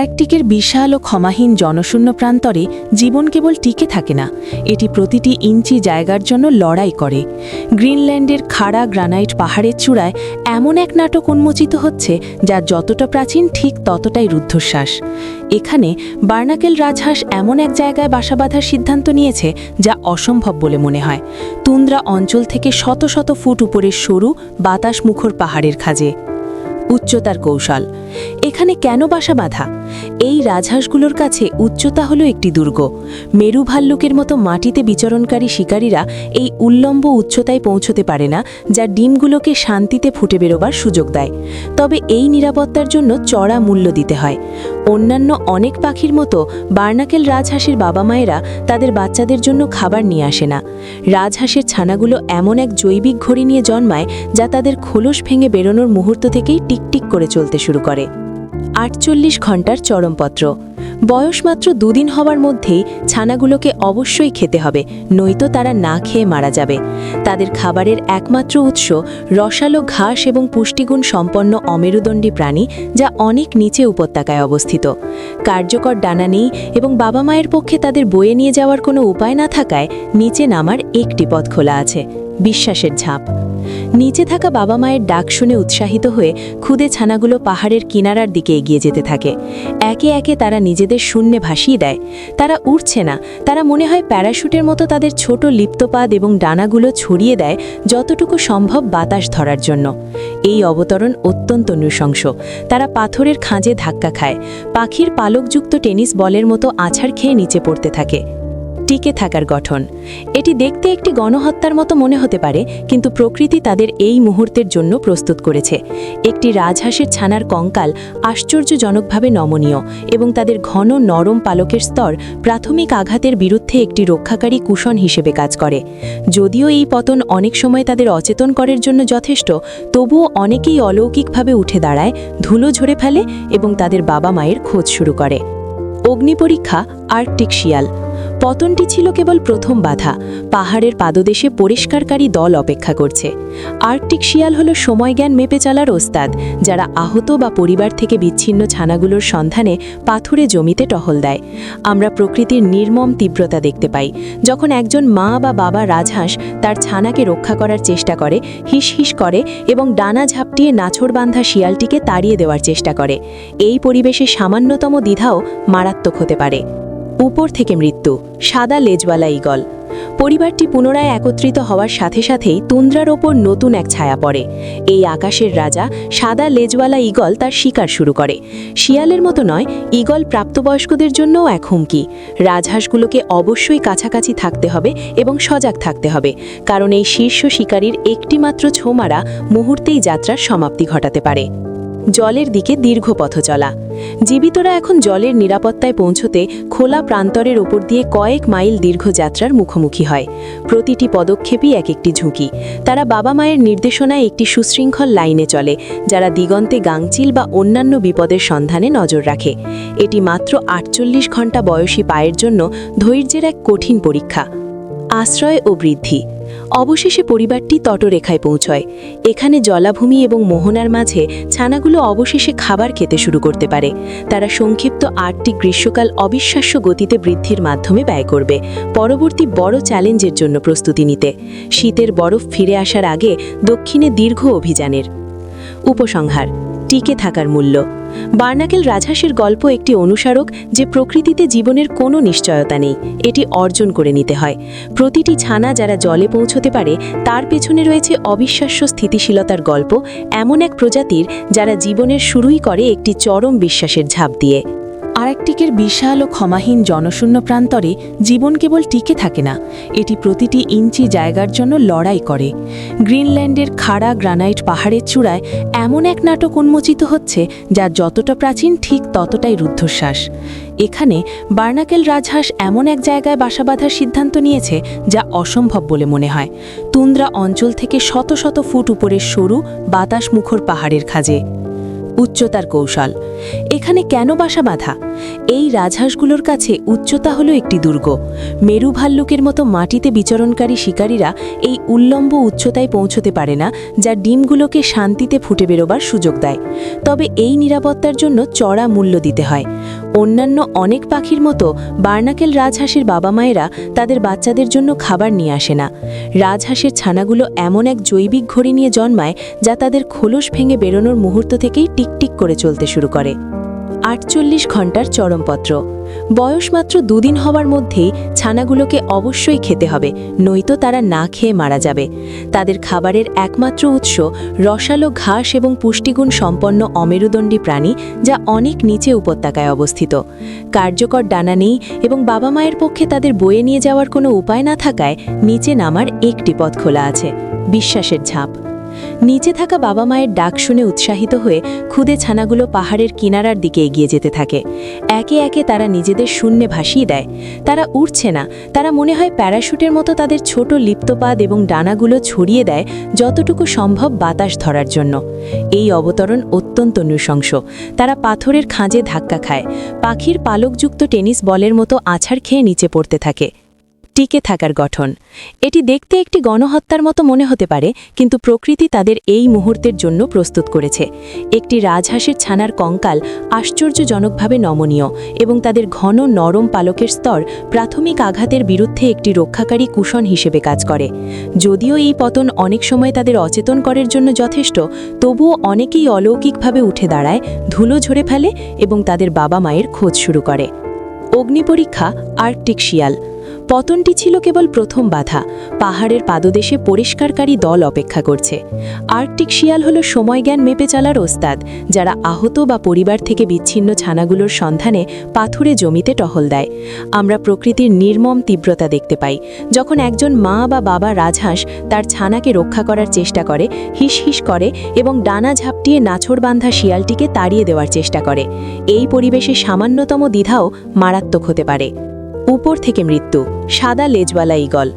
আর্কটিকের বিশাল ও ক্ষমাহীন জনশূন্য প্রান্তরে জীবন কেবল টিকে থাকে না, এটি প্রতিটি ইঞ্চি জায়গার জন্য লড়াই করে। গ্রিনল্যান্ডের খাড়া গ্রানাইট পাহাড়ের চূড়ায় এমন এক নাটক উন্মোচিত হচ্ছে যা যতটা প্রাচীন ঠিক ততটাই রুদ্ধশ্বাস। এখানে বার্নাকেল রাজহাঁস এমন এক জায়গায় বাসা বাঁধার সিদ্ধান্ত নিয়েছে যা অসম্ভব বলে মনে হয়। তুন্দ্রা অঞ্চল থেকে শত শত ফুট উপরের সরু বাতাস মুখর পাহাড়ের খাঁজে। উচ্চতার কৌশল। এখানে কেন বাসা বাঁধা? এই রাজহাঁসগুলোর কাছে উচ্চতা হলো একটি দুর্গ। মেরু ভাল্লুকের মতো মাটিতে বিচরণকারী শিকারীরা এই উল্লম্ব উচ্চতায় পৌঁছতে পারে না, যা ডিমগুলোকে শান্তিতে ফুটে বেরোবার সুযোগ দেয়। তবে এই নিরাপত্তার জন্য চড়া মূল্য দিতে হয়। অন্যান্য অনেক পাখির মতো বার্নাকেল রাজহাঁসের বাবা মায়েরা তাদের বাচ্চাদের জন্য খাবার নিয়ে আসে না। রাজহাঁসের ছানাগুলো এমন এক জৈবিক ঘড়ি নিয়ে জন্মায় যা তাদের খোলস ভেঙে বেরোনোর মুহূর্ত থেকেই টিকটিক করে চলতে শুরু করে। 48 ঘন্টার চরমপত্র। বয়স মাত্র 2 দিন হওয়ার মধ্যেই ছানাগুলোকে অবশ্যই খেতে হবে, নয়তো তারা না খেয়ে মারা যাবে। তাদের খাবারের একমাত্র উৎস রসালো ঘাস এবং পুষ্টিগুণ সম্পন্ন অমেরুদণ্ডী প্রাণী, যা অনেক নিচে উপত্যকায় অবস্থিত। কার্যকর ডানা নেই এবং বাবা মায়ের পক্ষে তাদের বয়ে নিয়ে যাওয়ার কোনো উপায় না থাকায় নিচে নামার একটি পথ খোলা আছে, বিশ্বাসের ঝাঁপ। নিচে থাকা বাবা মায়ের ডাক শুনে উৎসাহিত হয়ে ক্ষুদে ছানাগুলো পাহাড়ের কিনারার দিকে এগিয়ে যেতে থাকে। একে একে তারা নিজেদের শূন্যে ভাসিয়ে দেয়। তারা উড়ছে না, তারা মনে হয় প্যারাশুটের মতো তাদের ছোট লিপ্তপাদ এবং ডানাগুলো ছড়িয়ে দেয় যতটুকু সম্ভব বাতাস ধরার জন্য। এই অবতরণ অত্যন্ত নৃশংস। তারা পাথরের খাঁজে ধাক্কা খায়, পাখির পালকযুক্ত টেনিস বলের মতো আছাড় খেয়ে নিচে পড়তে থাকে। টিকে থাকার গঠন। এটি দেখতে একটি গণহত্যার মতো মনে হতে পারে, কিন্তু প্রকৃতি তাদের এই মুহূর্তের জন্য প্রস্তুত করেছে। একটি রাজহাঁসের ছানার কঙ্কাল আশ্চর্যজনকভাবে নমনীয় এবং তাদের ঘন নরম পালকের স্তর প্রাথমিক আঘাতের বিরুদ্ধে একটি রক্ষাকারী কুশন হিসেবে কাজ করে। যদিও এই পতন অনেক সময় তাদের অচেতন করার জন্য যথেষ্ট, তবুও অনেকেই অলৌকিকভাবে উঠে দাঁড়ায়, ধুলো ঝরে ফেলে এবং তাদের বাবা মায়ের খোঁজ শুরু করে। অগ্নিপরীক্ষা। আর্কটিক শিয়াল। পতনটি ছিল কেবল প্রথম বাধা। পাহাড়ের পাদদেশে পরিষ্কারকারী দল অপেক্ষা করছে। আর্কটিক শিয়াল হলো সময়জ্ঞান মেপে চলার ওস্তাদ, যারা আহত বা পরিবার থেকে বিচ্ছিন্ন ছানাগুলোর সন্ধানে পাথুরে জমিতে টহল দেয়। আমরা প্রকৃতির নির্মম তীব্রতা দেখতে পাই যখন একজন মা বা বাবা রাজহাঁস তার ছানাকে রক্ষা করার চেষ্টা করে, হিস হিস করে এবং ডানা ঝাপটিয়ে নাছোড়বান্ধা শিয়ালটিকে তাড়িয়ে দেওয়ার চেষ্টা করে। এই পরিবেশে সামান্যতম দ্বিধাও মারাত্মক হতে পারে। উপর থেকে মৃত্যু। সাদা লেজওয়ালা ঈগল। পরিবারটি পুনরায় একত্রিত হওয়ার সাথে সাথেই তুন্দ্রার ওপর নতুন এক ছায়া পড়ে। এই আকাশের রাজা সাদা লেজওয়ালা ঈগল তার শিকার শুরু করে। শিয়ালের মতো নয়, ঈগল প্রাপ্তবয়স্কদের জন্যও এক হুমকি। রাজহাঁসগুলোকে অবশ্যই কাছাকাছি থাকতে হবে এবং সজাগ থাকতে হবে, কারণ এই শীর্ষ শিকারীর একটিমাত্র ছোঁমারা মুহূর্তেই যাত্রার সমাপ্তি ঘটাতে পারে। জলের দিকে দীর্ঘ পথ চলা। জীবিতরা এখন জলের নিরাপত্তায় পৌঁছতে খোলা প্রান্তরের ওপর দিয়ে কয়েক মাইল দীর্ঘ যাত্রার মুখোমুখি হয়। প্রতিটি পদক্ষেপই এক একটি ঝুঁকি। তারা বাবা মায়ের নির্দেশনায় একটি সুশৃঙ্খল লাইনে চলে, যারা দিগন্তে গাংচিল বা অন্যান্য বিপদের সন্ধানে নজর রাখে। এটি মাত্র 48 ঘন্টা বয়সী পায়ের জন্য ধৈর্যের এক কঠিন পরীক্ষা। আশ্রয় ও বৃদ্ধি। অবশেষে পরিবারটি তটরেখায় পৌঁছয়। এখানে জলাভূমি এবং মোহনার মাঝে ছানাগুলো অবশেষে খাবার খেতে শুরু করতে পারে। তারা সংক্ষিপ্ত 8টি গ্রীষ্মকাল অবিশ্বাস্য গতিতে বৃদ্ধির মাধ্যমে ব্যয় করবে, পরবর্তী বড় চ্যালেঞ্জের জন্য প্রস্তুতি নিতে। শীতের বরফ ফিরে আসার আগে দক্ষিণে দীর্ঘ অভিযানের। উপসংহার। টিকে থাকার মূল্য। বার্নাকেল রাজহাঁসের গল্প একটি অনুস্মারক যে প্রকৃতিতে জীবনের কোনো নিশ্চয়তা নেই, এটি অর্জন করে নিতে হয়। প্রতিটি ছানা যারা জলে পৌঁছতে পারে তার পেছনে রয়েছে অবিশ্বাস্য স্থিতিশীলতার গল্প, এমন এক প্রজাতির যারা জীবনের শুরুই করে একটি চরম বিশ্বাসের ঝাঁপ দিয়ে। আর্কটিকের বিশাল ও ক্ষমাহীন জনশূন্য প্রান্তরে জীবন কেবল টিকে থাকে না, এটি প্রতিটি ইঞ্চি জায়গার জন্য লড়াই করে। গ্রিনল্যান্ডের খাড়া গ্রানাইট পাহাড়ের চূড়ায় এমন এক নাটক উন্মোচিত হচ্ছে যা যতটা প্রাচীন ঠিক ততটাই রুদ্ধশ্বাস। এখানে বার্নাকেল রাজহাঁস এমন এক জায়গায় বাসা বাঁধার সিদ্ধান্ত নিয়েছে যা অসম্ভব বলে মনে হয়। তুন্দ্রা অঞ্চল থেকে শত শত ফুট উপরের সরু বাতাস মুখর পাহাড়ের খাঁজে। উচ্চতার কৌশল। এখানে কেন বাসা বাঁধা? এই রাজহাঁসগুলোর কাছে উচ্চতা হলো একটি দুর্গ। মেরু ভাল্লুকের মতো মাটিতে বিচরণকারী শিকারীরা এই উল্লম্ব উচ্চতায় পৌঁছতে পারে না, যা ডিমগুলোকে শান্তিতে ফুটে বেরোবার সুযোগ দেয়। তবে এই নিরাপত্তার জন্য চড়া মূল্য দিতে হয়। অন্যান্য অনেক পাখির মতো বার্নাকেল রাজহাঁসের বাবা মায়েরা তাদের বাচ্চাদের জন্য খাবার নিয়ে আসে না। রাজহাঁসের ছানাগুলো এমন এক জৈবিক ঘড়ি নিয়ে জন্মায় যা তাদের খোলস ভেঙে বেরোনোর মুহূর্ত থেকেই টিকটিক করে চলতে শুরু করে। 48 ঘন্টার চরমপত্র। বয়স মাত্র 2 দিন হওয়ার মধ্যেই ছানাগুলোকে অবশ্যই খেতে হবে, নয়তো তারা না খেয়ে মারা যাবে। তাদের খাবারের একমাত্র উৎস রসালো ঘাস এবং পুষ্টিগুণ সম্পন্ন অমেরুদণ্ডী প্রাণী, যা অনেক নিচে উপত্যকায় অবস্থিত। কার্যকর ডানা নেই এবং বাবা মায়ের পক্ষে তাদের বয়ে নিয়ে যাওয়ার কোনো উপায় না থাকায় নিচে নামার একটি পথ খোলা আছে, বিশ্বাসের ঝাঁপ। নিচে থাকা বাবা মায়ের ডাক শুনে উৎসাহিত হয়ে ক্ষুদে ছানাগুলো পাহাড়ের কিনারার দিকে এগিয়ে যেতে থাকে। একে একে তারা নিজেদের শূন্যে ভাসিয়ে দেয়। তারা উড়ছে না, তারা মনে হয় প্যারাশুটের মতো তাদের ছোট লিপ্তপাদ এবং ডানাগুলো ছড়িয়ে দেয় যতটুকু সম্ভব বাতাস ধরার জন্য। এই অবতরণ অত্যন্ত নৃশংস। তারা পাথরের খাঁজে ধাক্কা খায়, পাখির পালকযুক্ত টেনিস বলের মতো আছাড় খেয়ে নিচে পড়তে থাকে। টিকে থাকার গঠন। এটি দেখতে একটি গণহত্যার মতো মনে হতে পারে, কিন্তু প্রকৃতি তাদের এই মুহূর্তের জন্য প্রস্তুত করেছে। একটি রাজহাঁসের ছানার কঙ্কাল আশ্চর্যজনকভাবে নমনীয় এবং তাদের ঘন নরম পালকের স্তর প্রাথমিক আঘাতের বিরুদ্ধে একটি রক্ষাকারী কুশন হিসেবে কাজ করে। যদিও এই পতন অনেক সময় তাদের অচেতন করার জন্য যথেষ্ট, তবুও অনেকেই অলৌকিকভাবে উঠে দাঁড়ায়, ধুলো ঝরে ফেলে এবং তাদের বাবা মায়ের খোঁজ শুরু করে। অগ্নিপরীক্ষা। আর্কটিক শিয়াল। পতনটি ছিল কেবল প্রথম বাধা। পাহাড়ের পাদদেশে পরিষ্কারকারী দল অপেক্ষা করছে। আর্কটিক শিয়াল হলো সময়জ্ঞান মেপে চলার ওস্তাদ, যারা আহত বা পরিবার থেকে বিচ্ছিন্ন ছানাগুলোর সন্ধানে পাথুরে জমিতে টহল দেয়। আমরা প্রকৃতির নির্মম তীব্রতা দেখতে পাই যখন একজন মা বা বাবা রাজহাঁস তার ছানাকে রক্ষা করার চেষ্টা করে, হিস হিস করে এবং ডানা ঝাপটিয়ে নাছোড়বান্ধা শিয়ালটিকে তাড়িয়ে দেওয়ার চেষ্টা করে। এই পরিবেশে সামান্যতম দ্বিধাও মারাত্মক হতে পারে। উপর থেকে মৃত্যু। সাদা লেজওয়ালা ঈগল।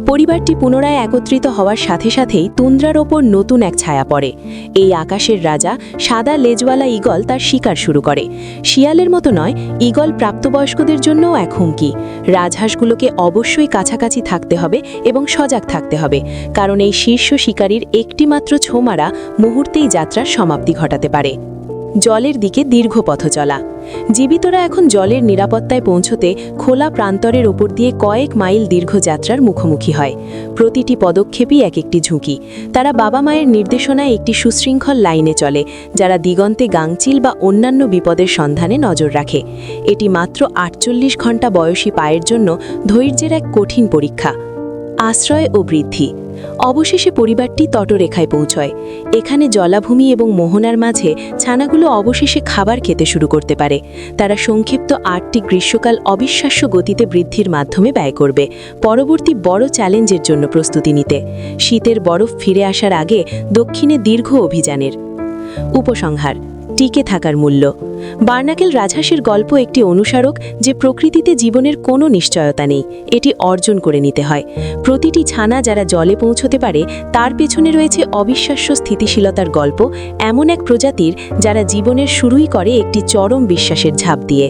পরিবারটি পুনরায় একত্রিত হওয়ার সাথে সাথেই তুন্দ্রার ওপর নতুন এক ছায়া পড়ে। এই আকাশের রাজা সাদা লেজওয়ালা ঈগল তার শিকার শুরু করে। শিয়ালের মতো নয়, ঈগল প্রাপ্তবয়স্কদের জন্যও এক হুমকি। রাজহাঁসগুলোকে অবশ্যই কাছাকাছি থাকতে হবে এবং সজাগ থাকতে হবে, কারণ এই শীর্ষ শিকারীর একটিমাত্র ছোমারা মুহূর্তেই যাত্রার সমাপ্তি ঘটাতে পারে। জলের দিকে দীর্ঘ পথ চলা। জীবিতরা এখন জলের নিরাপত্তায় পৌঁছতে খোলা প্রান্তরের ওপর দিয়ে কয়েক মাইল দীর্ঘ যাত্রার মুখোমুখি হয়। প্রতিটি পদক্ষেপই এক একটি ঝুঁকি। তারা বাবা মায়ের নির্দেশনায় একটি সুশৃঙ্খল লাইনে চলে, যারা দিগন্তে গাংচিল বা অন্যান্য বিপদের সন্ধানে নজর রাখে। এটি মাত্র 48 ঘন্টা বয়সী পায়ের জন্য ধৈর্যের এক কঠিন পরীক্ষা। আশ্রয় ও বৃদ্ধি। অবশেষে পরিবারটি তটরেখায় পৌঁছয়। এখানে জলাভূমি এবং মোহনার মাঝে ছানাগুলো অবশেষে খাবার খেতে শুরু করতে পারে। তারা সংক্ষিপ্ত 8টি গ্রীষ্মকাল অবিশ্বাস্য গতিতে বৃদ্ধির মাধ্যমে ব্যয় করবে, পরবর্তী বড় চ্যালেঞ্জের জন্য প্রস্তুতি নিতে। শীতের বরফ ফিরে আসার আগে দক্ষিণে দীর্ঘ অভিযানের। উপসংহার। টিকে থাকার মূল্য। বার্নাকেল রাজহাঁসের গল্প একটি অনুস্মারক যে প্রকৃতিতে জীবনের কোনো নিশ্চয়তা নেই, এটি অর্জন করে নিতে হয়। প্রতিটি ছানা যারা জলে পৌঁছতে পারে, তার পেছনে রয়েছে অবিশ্বাস্য স্থিতিশীলতার গল্প, এমন এক প্রজাতির যারা জীবনের শুরুই করে একটি চরম বিশ্বাসের ঝাঁপ দিয়ে।